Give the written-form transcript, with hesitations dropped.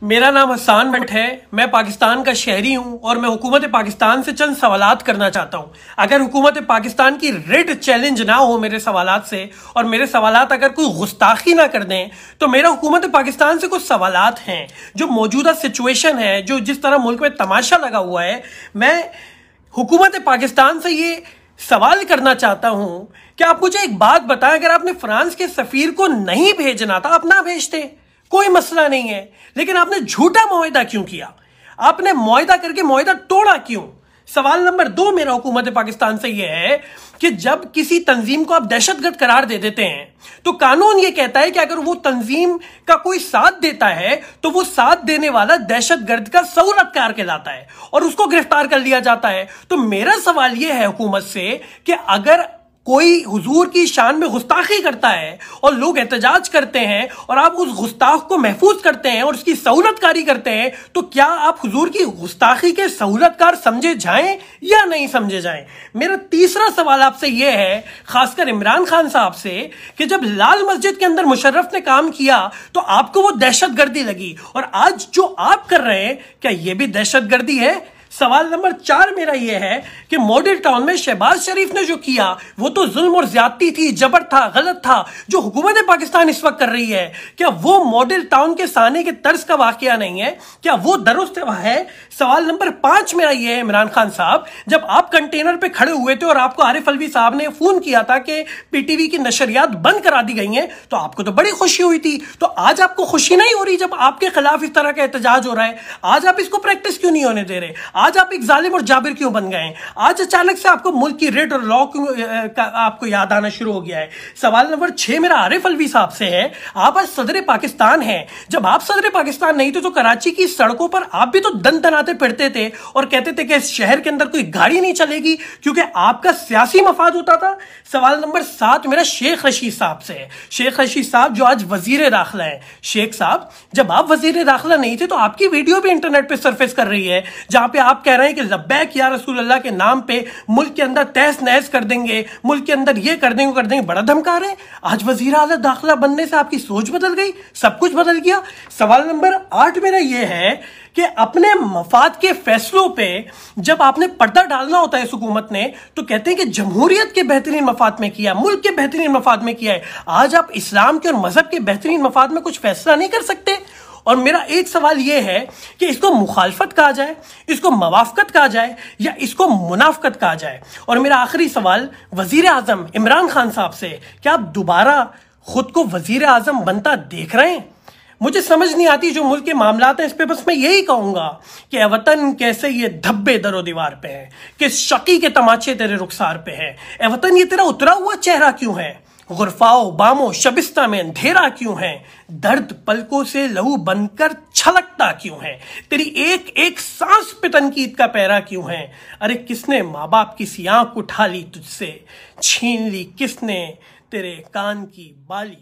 मेरा नाम हसन भट्ट है। मैं पाकिस्तान का शहरी हूं और मैं हुकूमत पाकिस्तान से चंद सवालात करना चाहता हूं। अगर हुकूमत पाकिस्तान की रेड चैलेंज ना हो मेरे सवालात से और मेरे सवालात अगर कोई गुस्ताखी ना कर दें तो मेरा हुकूमत पाकिस्तान से कुछ सवालात हैं। जो मौजूदा सिचुएशन है, जो जिस तरह मुल्क में तमाशा लगा हुआ है, मैं हुकूमत पाकिस्तान से ये सवाल करना चाहता हूं कि आप मुझे एक बात बताएं, अगर आपने फ्रांस के सफीर को नहीं भेजना था, आप ना भेजते, कोई मसला नहीं है, लेकिन आपने झूठा मुआहदा क्यों किया? आपने मुआहदा करके मुआहदा तोड़ा क्यों? सवाल नंबर 2 मेरा हुकूमत पाकिस्तान से यह है कि जब किसी तंजीम को आप दहशतगर्द करार दे देते हैं तो कानून यह कहता है कि अगर वो तंजीम का कोई साथ देता है तो वो साथ देने वाला दहशतगर्द का सहूलतकार कहलाता है और उसको गिरफ्तार कर लिया जाता है। तो मेरा सवाल यह है हुकूमत से कि अगर कोई हुजूर की शान में गुस्ताखी करता है और लोग एहतजाज करते हैं और आप उस गुस्ताख को महफूज करते हैं और उसकी सहूलतकारी करते हैं, तो क्या आप हुजूर की गुस्ताखी के सहूलतकार समझे जाएं या नहीं समझे जाएं? मेरा तीसरा सवाल आपसे यह है, खासकर इमरान खान साहब से, कि जब लाल मस्जिद के अंदर मुशर्रफ ने काम किया तो आपको वो दहशतगर्दी लगी और आज जो आप कर रहे हैं क्या ये भी दहशतगर्दी है? सवाल नंबर 4 मेरा यह है कि मॉडल टाउन में शहबाज शरीफ ने जो किया वो तो जुल्म और ज्यादती थी, जबर था, गलत था। जो हुकूमत पाकिस्तान इस वक्त कर रही है, क्या वो मॉडल टाउन के साने के तर्ज का वाकया नहीं है? क्या वो दुरुस्त है? सवाल नंबर 5 मेरा यह है, इमरान खान साहब, जब आप कंटेनर पे खड़े हुए थे और आपको आरिफ अलवी साहब ने फोन किया था कि पीटीवी की नशरियात बंद करा दी गई हैं, तो आपको तो बड़ी खुशी हुई थी। तो आज आपको खुशी नहीं हो रही जब आपके खिलाफ इस तरह का एहतजाज हो रहा है? आज आप इसको प्रैक्टिस क्यों नहीं होने दे रहे? आज आप एक जालिम और जाबिर क्यों बन गए? आज अचानक से आपको मुल्क की रेड और लॉ का आपको याद आना शुरू हो गया है? सवाल नंबर 6 मेरा आरिफ अलवी साहब से है। आप आज सदर पाकिस्तान हैं। जब आप सदर पाकिस्तान नहीं थे तो कराची की सड़कों पर आप भी तो दन दनाते फिरते थे और कहते थे कि इस शहर के अंदर कोई गाड़ी नहीं चलेगी क्योंकि आपका सियासी मफाद होता था। सवाल नंबर 7 मेरा शेख रशीद साहब से है। शेख रशीद साहब जो आज वजीर दाखिला है। शेख साहब, जब आप वजीर दाखिला नहीं थे तो आपकी वीडियो भी इंटरनेट पे सरफेस कर रही है जहां पे आप कह रहे हैं कि लब्बैक या रसूल अल्लाह के नाम पे मुल्क के अंदर तहस नहस कर देंगे, मुल्क के अंदर ये कर देंगे, बड़ा धमका रहे हैं। आज वजीर आला दाखिला बनने से आपकी सोच बदल गई, सब कुछ बदल गया। सवाल नंबर 8 मेरा यह है कि अपने मफाद के फैसलों पे जब आपने पर्दा डालना होता है इस हुकूमत ने, तो कहते हैं कि जमहूरियत के बेहतरीन मफाद में किया, मुल्क के बेहतरीन मफाद में किया है। आज आप इस्लाम के और मजहब के बेहतरीन मफाद में कुछ फैसला नहीं कर सकते? और मेरा एक सवाल यह है कि इसको मुखालफत कहा जाए, इसको मवाफकत कहा जाए या इसको मुनाफकत कहा जाए? और मेरा आखिरी सवाल वजीर आजम इमरान खान साहब से, क्या आप दोबारा खुद को वजीर आजम बनता देख रहे हैं? मुझे समझ नहीं आती जो मुल्क के मामलात हैं, इस पे बस मैं यही कहूंगा कि ए वतन कैसे ये धब्बे दरो दीवार पे हैं, किस शकी के तमाचे तेरे रुखसार पे हैं। ए वतन ये तेरा उतरा हुआ चेहरा क्यों है? गुरफाओ बामो शबिस्ता में अंधेरा क्यों है? दर्द पलकों से लहू बनकर छलकता क्यों है? तेरी एक एक सांस पे तनकीद का पैरा क्यों है? अरे किसने माँ बाप की सी आंख उठा ली तुझसे, छीन ली किसने तेरे कान की बाली?